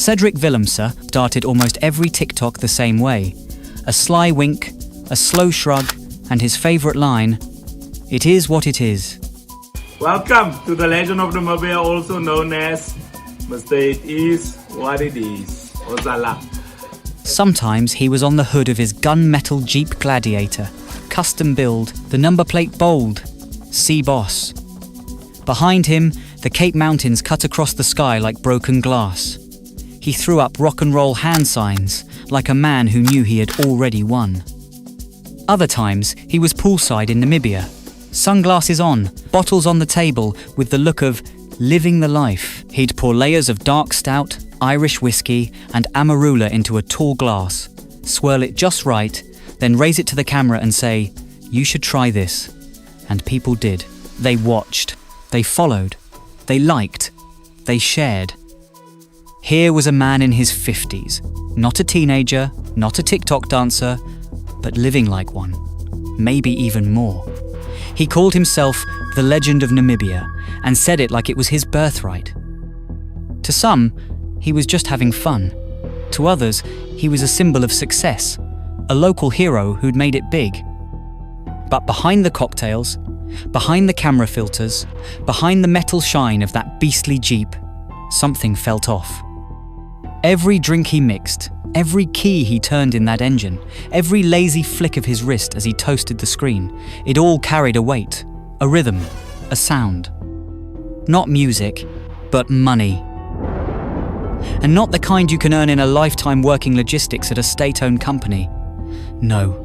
Cedric Willemse started almost every TikTok the same way. A sly wink, a slow shrug, and his favorite line, "It is what it is." Welcome to the legend of Namibia, also known as Mr. It Is What It Is, Ozala. Sometimes he was on the hood of his gunmetal Jeep Gladiator, custom build, the number plate bold, C-Boss. Behind him, the Cape Mountains cut across the sky like broken glass. He threw up rock and roll hand signs, like a man who knew he had already won. Other times, he was poolside in Namibia, sunglasses on, bottles on the table, with the look of living the life. He'd pour layers of dark stout, Irish whiskey, and Amarula into a tall glass, swirl it just right, then raise it to the camera and say, "You should try this." And people did. They watched. They followed. They liked. They shared. Here was a man in his 50s, not a teenager, not a TikTok dancer, but living like one, maybe even more. He called himself the Legend of Namibia and said it like it was his birthright. To some, he was just having fun. To others, he was a symbol of success, a local hero who'd made it big. But behind the cocktails, behind the camera filters, behind the metal shine of that beastly Jeep, something felt off. Every drink he mixed, every key he turned in that engine, every lazy flick of his wrist as he toasted the screen, it all carried a weight, a rhythm, a sound. Not music, but money. And not the kind you can earn in a lifetime working logistics at a state-owned company. No,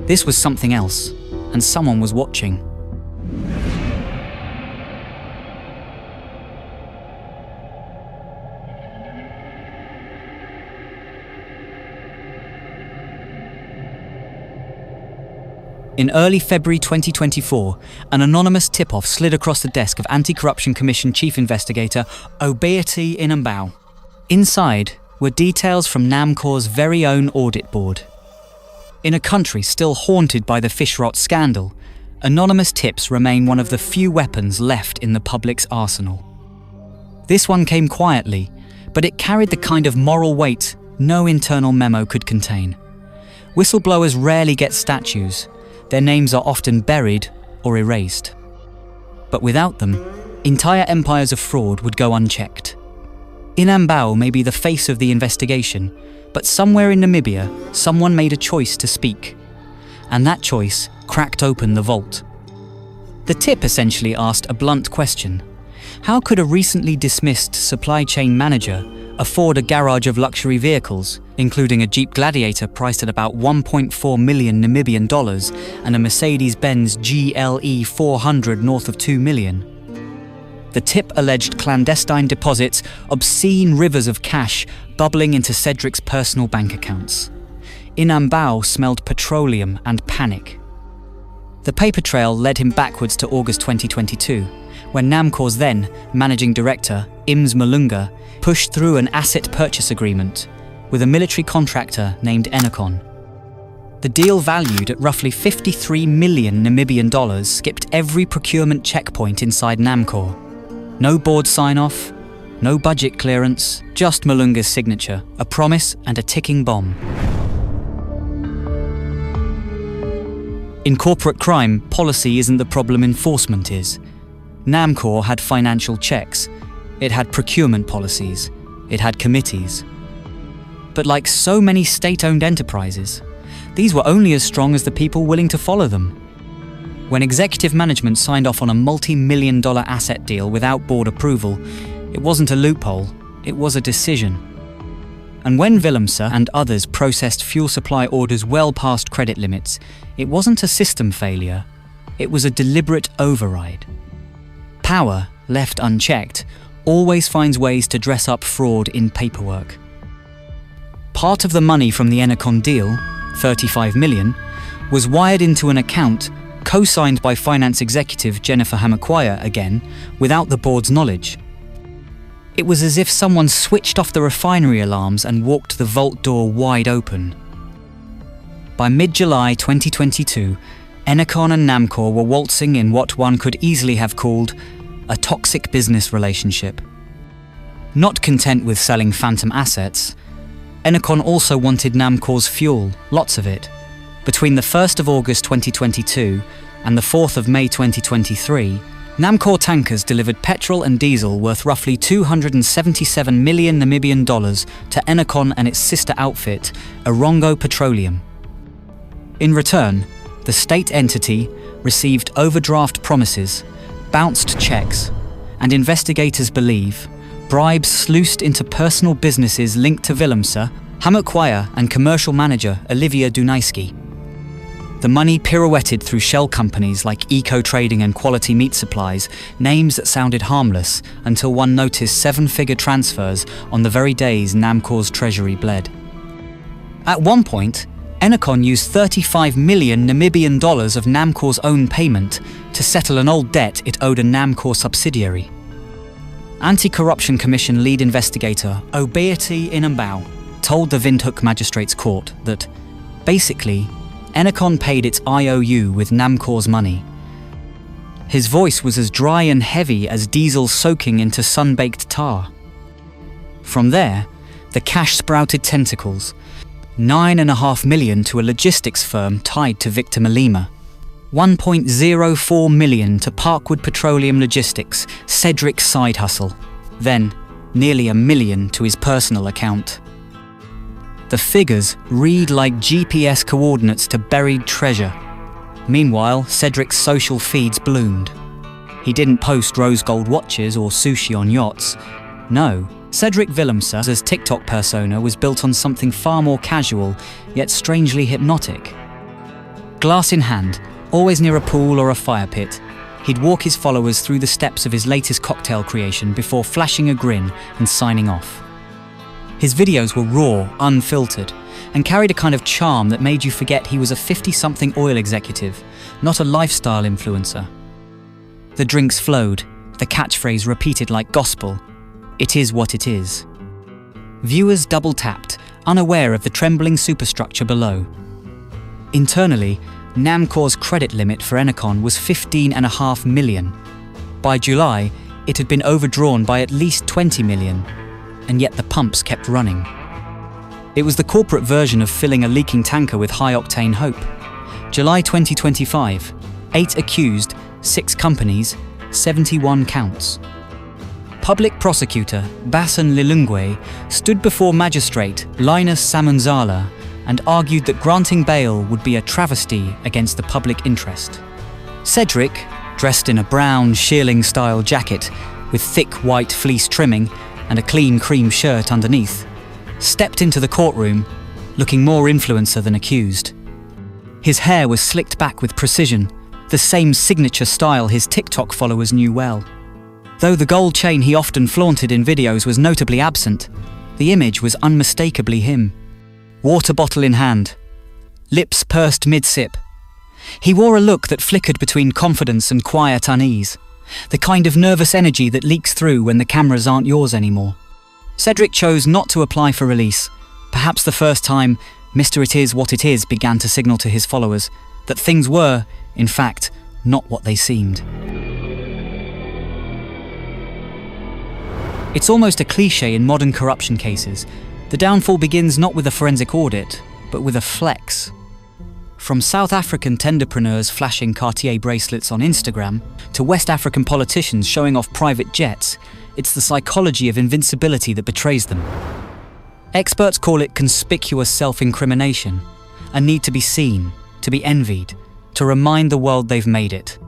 this was something else, and someone was watching. In early February 2024, an anonymous tip-off slid across the desk of Anti-Corruption Commission Chief Investigator Obeati Inambao. Inside were details from NAMCOR's very own audit board. In a country still haunted by the fish rot scandal, anonymous tips remain one of the few weapons left in the public's arsenal. This one came quietly, but it carried the kind of moral weight no internal memo could contain. Whistleblowers rarely get statues. Their names are often buried or erased. But without them, entire empires of fraud would go unchecked. Inambao may be the face of the investigation, but somewhere in Namibia, someone made a choice to speak. And that choice cracked open the vault. The tip essentially asked a blunt question. How could a recently dismissed supply chain manager afford a garage of luxury vehicles, including a Jeep Gladiator priced at about 1.4 million Namibian dollars and a Mercedes-Benz GLE 400 north of 2 million? The tip alleged clandestine deposits, obscene rivers of cash bubbling into Cedric's personal bank accounts. Inambao smelled petroleum and panic. The paper trail led him backwards to August 2022, when NAMCOR's then managing director, Ims Malunga, pushed through an asset purchase agreement with a military contractor named Enacon. The deal, valued at roughly 53 million Namibian dollars, skipped every procurement checkpoint inside NAMCOR. No board sign-off, no budget clearance, just Malunga's signature, a promise and a ticking bomb. In corporate crime, policy isn't the problem, enforcement is. NAMCOR had financial checks. It had procurement policies. It had committees. But like so many state-owned enterprises, these were only as strong as the people willing to follow them. When executive management signed off on a multi-million-dollar asset deal without board approval, it wasn't a loophole, it was a decision. And when Willemse and others processed fuel supply orders well past credit limits, it wasn't a system failure, it was a deliberate override. Power, left unchecked, always finds ways to dress up fraud in paperwork. Part of the money from the Enacon deal, 35 million, was wired into an account co-signed by finance executive Jennifer Hamakwaya again, without the board's knowledge. It was as if someone switched off the refinery alarms and walked the vault door wide open. By mid-July 2022, Enacon and NAMCOR were waltzing in what one could easily have called a toxic business relationship. Not content with selling phantom assets, Enercon also wanted NAMCOR's fuel, lots of it. Between the 1st of August 2022 and the 4th of May 2023, NAMCOR tankers delivered petrol and diesel worth roughly $277 million Namibian to Enercon and its sister outfit, Erongo Petroleum. In return, the state entity received overdraft promises, bounced checks, and investigators believe bribes sluiced into personal businesses linked to Willemse, Hamukwaya and commercial manager Olivia Dunaiski. The money pirouetted through shell companies like Eco Trading and Quality Meat Supplies, names that sounded harmless until one noticed seven-figure transfers on the very days NAMCOR's treasury bled. At one point, Enercon used $35 million Namibian of NAMCOR's own payment to settle an old debt it owed a NAMCOR subsidiary. Anti-Corruption Commission lead investigator Obeati Inambao told the Windhoek Magistrates Court that, basically, Enercon paid its IOU with NAMCOR's money. His voice was as dry and heavy as diesel soaking into sun-baked tar. From there, the cash sprouted tentacles, $9.5 million to a logistics firm tied to Victor Malema, $1.04 million to Parkwood Petroleum Logistics, Cedric's side hustle, then nearly $1 million to his personal account. The figures read like GPS coordinates to buried treasure. Meanwhile, Cedric's social feeds bloomed. He didn't post rose gold watches or sushi on yachts. No, Cedric Willemse's TikTok persona was built on something far more casual, yet strangely hypnotic. Glass in hand, always near a pool or a fire pit, he'd walk his followers through the steps of his latest cocktail creation before flashing a grin and signing off. His videos were raw, unfiltered, and carried a kind of charm that made you forget he was a 50-something oil executive, not a lifestyle influencer. The drinks flowed, the catchphrase repeated like gospel, "It is what it is." Viewers double-tapped, unaware of the trembling superstructure below. Internally, NAMCOR's credit limit for Enercon was $15.5 million. By July, it had been overdrawn by at least $20 million. And yet the pumps kept running. It was the corporate version of filling a leaking tanker with high-octane hope. July 2025, 8 accused, 6 companies, 71 counts. Public prosecutor Basan Lilungwe stood before magistrate Linus Samunzala and argued that granting bail would be a travesty against the public interest. Cedric, dressed in a brown shearling-style jacket with thick white fleece trimming and a clean cream shirt underneath, stepped into the courtroom, looking more influencer than accused. His hair was slicked back with precision, the same signature style his TikTok followers knew well. Though the gold chain he often flaunted in videos was notably absent, the image was unmistakably him. Water bottle in hand, lips pursed mid-sip. He wore a look that flickered between confidence and quiet unease, the kind of nervous energy that leaks through when the cameras aren't yours anymore. Cedric chose not to apply for release, perhaps the first time Mr. It Is What It Is began to signal to his followers that things were, in fact, not what they seemed. It's almost a cliché in modern corruption cases. The downfall begins not with a forensic audit, but with a flex. From South African tenderpreneurs flashing Cartier bracelets on Instagram to West African politicians showing off private jets, it's the psychology of invincibility that betrays them. Experts call it conspicuous self-incrimination, a need to be seen, to be envied, to remind the world they've made it.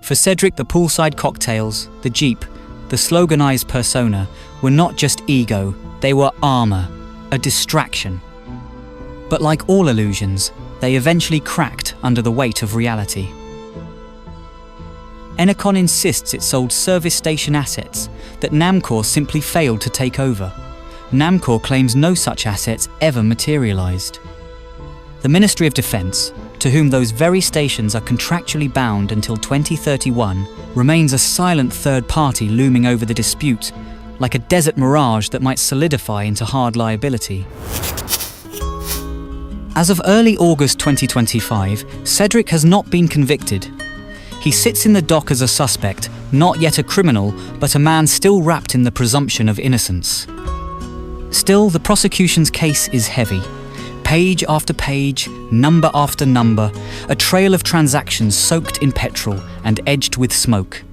For Cedric, the poolside cocktails, the Jeep, the sloganized persona were not just ego, they were armor, a distraction. But like all illusions, they eventually cracked under the weight of reality. Enercon insists it sold service station assets that NAMCOR simply failed to take over. NAMCOR claims no such assets ever materialized. The Ministry of Defence, to whom those very stations are contractually bound until 2031, remains a silent third party looming over the dispute, like a desert mirage that might solidify into hard liability. As of early August 2025, Cedric has not been convicted. He sits in the dock as a suspect, not yet a criminal, but a man still wrapped in the presumption of innocence. Still, the prosecution's case is heavy. Page after page, number after number, a trail of transactions soaked in petrol and edged with smoke.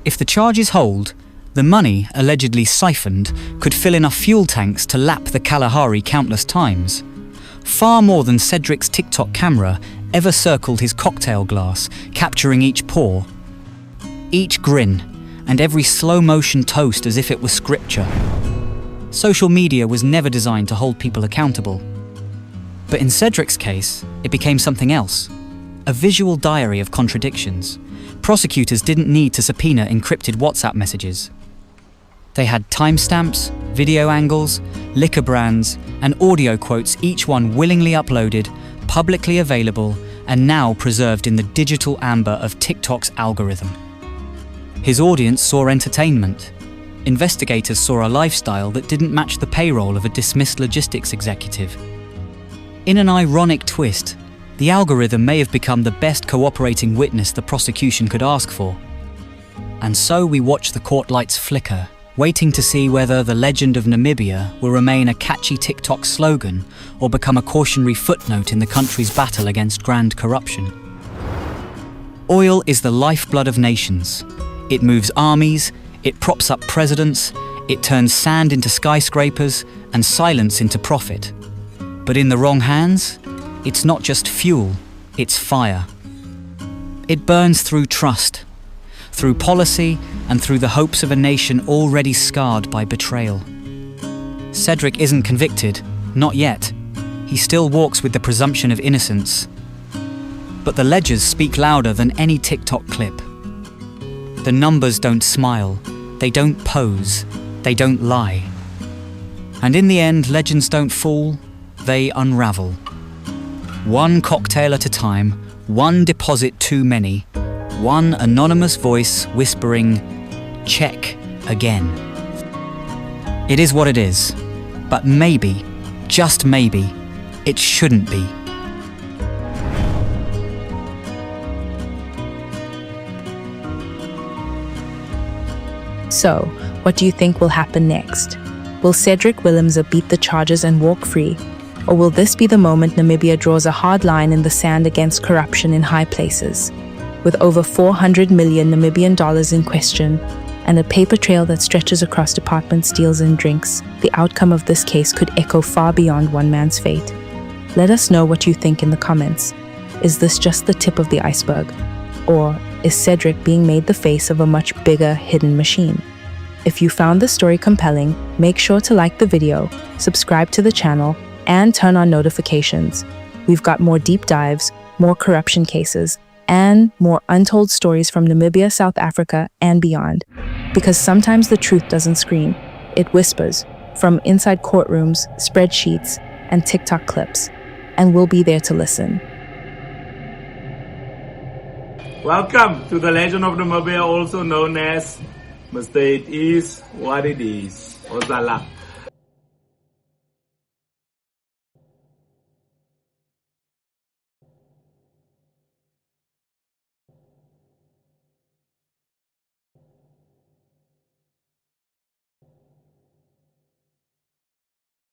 If the charges hold, the money, allegedly siphoned, could fill enough fuel tanks to lap the Kalahari countless times. Far more than Cedric's TikTok camera ever circled his cocktail glass, capturing each pour, each grin, and every slow-motion toast as if it were scripture. Social media was never designed to hold people accountable. But in Cedric's case, it became something else. A visual diary of contradictions. Prosecutors didn't need to subpoena encrypted WhatsApp messages. They had timestamps, video angles, liquor brands, and audio quotes, each one willingly uploaded, publicly available, and now preserved in the digital amber of TikTok's algorithm. His audience saw entertainment. Investigators saw a lifestyle that didn't match the payroll of a dismissed logistics executive. In an ironic twist, the algorithm may have become the best cooperating witness the prosecution could ask for. And so we watch the court lights flicker, waiting to see whether the legend of Namibia will remain a catchy TikTok slogan or become a cautionary footnote in the country's battle against grand corruption. Oil is the lifeblood of nations. It moves armies, it props up presidents, it turns sand into skyscrapers and silence into profit. But in the wrong hands, it's not just fuel, it's fire. It burns through trust, through policy, and through the hopes of a nation already scarred by betrayal. Cedric isn't convicted, not yet. He still walks with the presumption of innocence. But the ledgers speak louder than any TikTok clip. The numbers don't smile, they don't pose, they don't lie. And in the end, legends don't fall, they unravel. One cocktail at a time, one deposit too many, one anonymous voice whispering, "Check again." It is what it is, but maybe, just maybe, it shouldn't be. So, what do you think will happen next? Will Cedric Willemse beat the charges and walk free? Or will this be the moment Namibia draws a hard line in the sand against corruption in high places? With over 400 million Namibian dollars in question, and a paper trail that stretches across departments, deals, and drinks, the outcome of this case could echo far beyond one man's fate. Let us know what you think in the comments. Is this just the tip of the iceberg? Or is Cedric being made the face of a much bigger hidden machine? If you found this story compelling, make sure to like the video, subscribe to the channel, and turn on notifications. We've got more deep dives, more corruption cases, and more untold stories from Namibia, South Africa, and beyond. Because sometimes the truth doesn't scream, it whispers, from inside courtrooms, spreadsheets, and TikTok clips. And we'll be there to listen. Welcome to the legend of Namibia, also known as Mr. It Is What It Is. Ozala.